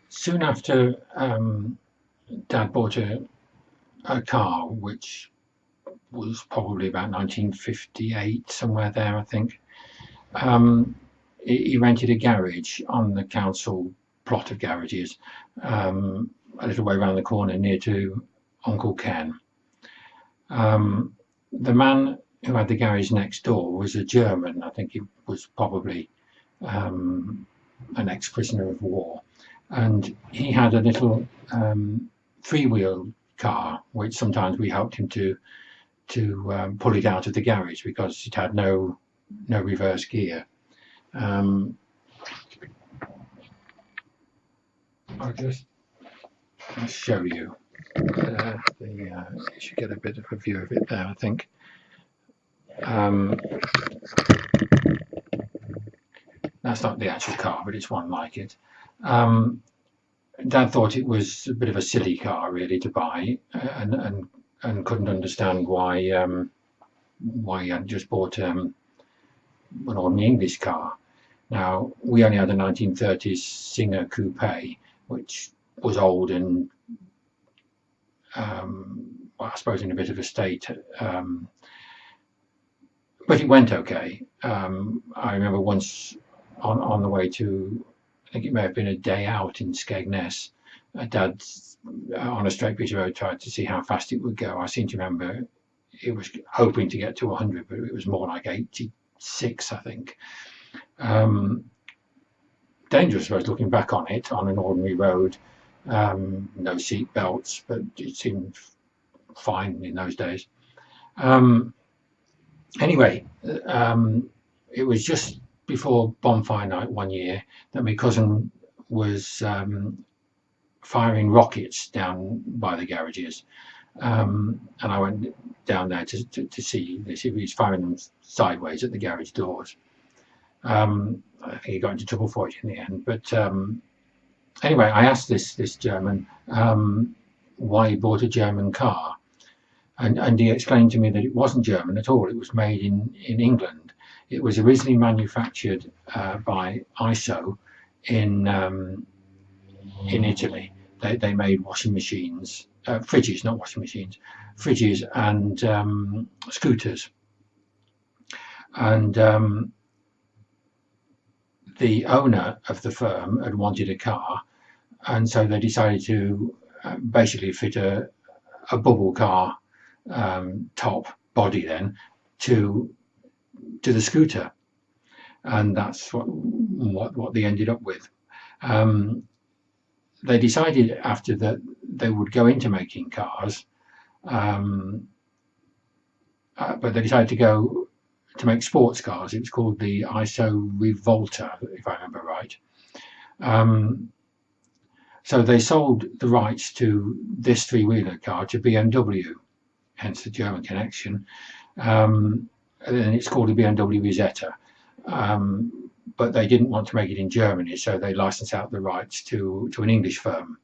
soon after Dad bought a car, which was probably about 1958, somewhere there, I think. He rented a garage on the council plot of garages, a little way around the corner near to Uncle Ken. The man who had the garage next door was a German. I think he was probably an ex-prisoner of war, and he had a little three-wheel car, which sometimes we helped him to pull it out of the garage because it had no reverse gear. I'll just show you. You should get a bit of a view of it there, I think. That's not the actual car, but it's one like it. Dad thought it was a bit of a silly car, really, to buy, and couldn't understand why he hadn't just bought an ordinary English car. Now, we only had a 1930s Singer coupé, which was old and, well, I suppose in a bit of a state, but it went okay. I remember once on the way to, I think it may have been a day out in Skegness, Dad, on a straight piece of road, tried to see how fast it would go. I seem to remember it was hoping to get to 100, but it was more like 86, I think. Dangerous, I suppose, looking back on it, on an ordinary road, no seat belts, but it seemed fine in those days. Anyway, it was just before bonfire night one year that my cousin was firing rockets down by the garages, and I went down there to see this. He was firing them sideways at the garage doors. I think he got into trouble for it in the end, but anyway, I asked this German why he bought a German car, and he explained to me that it wasn't German at all. It was made in England. It was originally manufactured by ISO in Italy. They made washing machines, fridges, not washing machines, fridges and scooters. And the owner of the firm had wanted a car, and so they decided to basically fit a bubble car top body then to the scooter, and that's what they ended up with. They decided after that they would go into making cars, but they decided to go to make sports cars. It was called the ISO Rivolta, if I remember right. So they sold the rights to this three-wheeler car to BMW, hence the German connection. And it's called the BMW Isetta. But they didn't want to make it in Germany, so they licensed out the rights to an English firm,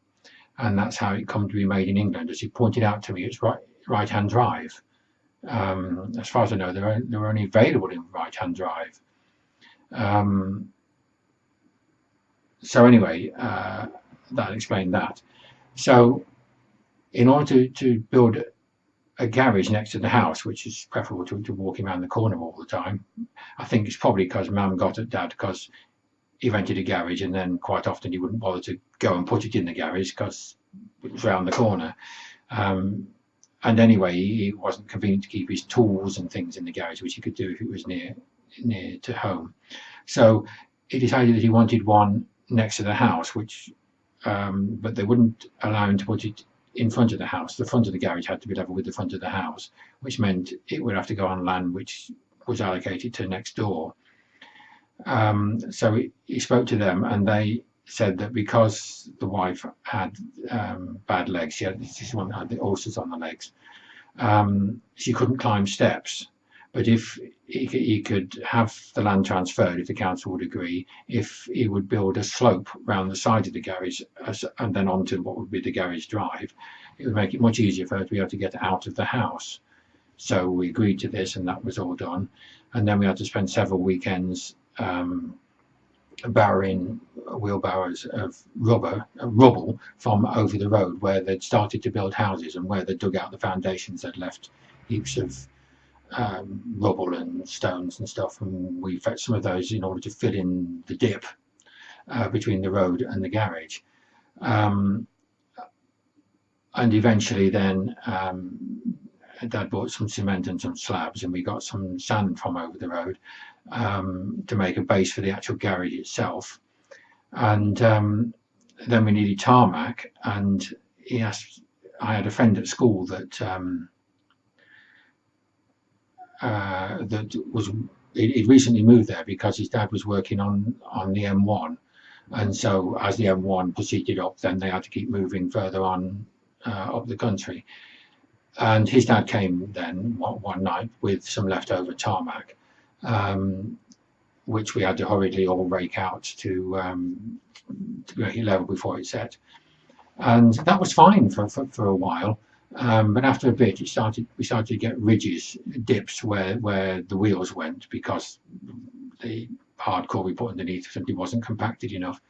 and that's how it come to be made in England. As he pointed out to me, it's right-hand drive. As far as I know, they're only available in right-hand drive. So anyway, that explained that. So in order to build a garage next to the house, which is preferable to walking around the corner all the time, I think it's probably because Mum got at Dad because he rented a garage, and then quite often he wouldn't bother to go and put it in the garage because it was round the corner. And anyway, it wasn't convenient to keep his tools and things in the garage, which he could do if it was near to home. So he decided that he wanted one next to the house, which but they wouldn't allow him to put it in front of the house. The front of the garage had to be level with the front of the house, which meant it would have to go on land which was allocated to next door. So he spoke to them, and they said that because the wife had bad legs, she had the ulcers on the legs, she couldn't climb steps. But if he could have the land transferred, if the council would agree, if he would build a slope round the side of the garage and then onto what would be the garage drive, it would make it much easier for her to be able to get out of the house. So we agreed to this, and that was all done. And then we had to spend several weekends barrowing wheelbarrows of rubble from over the road where they'd started to build houses, and where they dug out the foundations they'd left heaps of rubble and stones and stuff, and we fetched some of those in order to fill in the dip between the road and the garage. And eventually then Dad bought some cement and some slabs, and we got some sand from over the road to make a base for the actual garage itself. And then we needed tarmac, and I had a friend at school that he'd recently moved there because his dad was working on the M1, and so as the M1 proceeded up, then they had to keep moving further on up the country. And his dad came then one night with some leftover tarmac, which we had to hurriedly all rake out to make it level before it set. And that was fine for a while. But after a bit, we started to get ridges, dips where the wheels went, because the hardcore we put underneath simply wasn't compacted enough.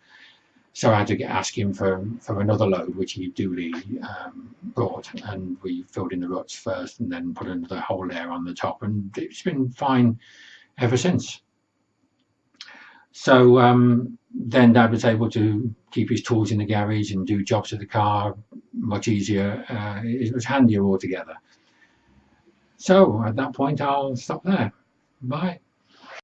So I had to ask him for another load, which he duly brought, and we filled in the ruts first and then put another whole layer on the top, and it's been fine ever since. So then Dad was able to keep his tools in the garage and do jobs of the car much easier. It was handier altogether. So at that point, I'll stop there. Bye.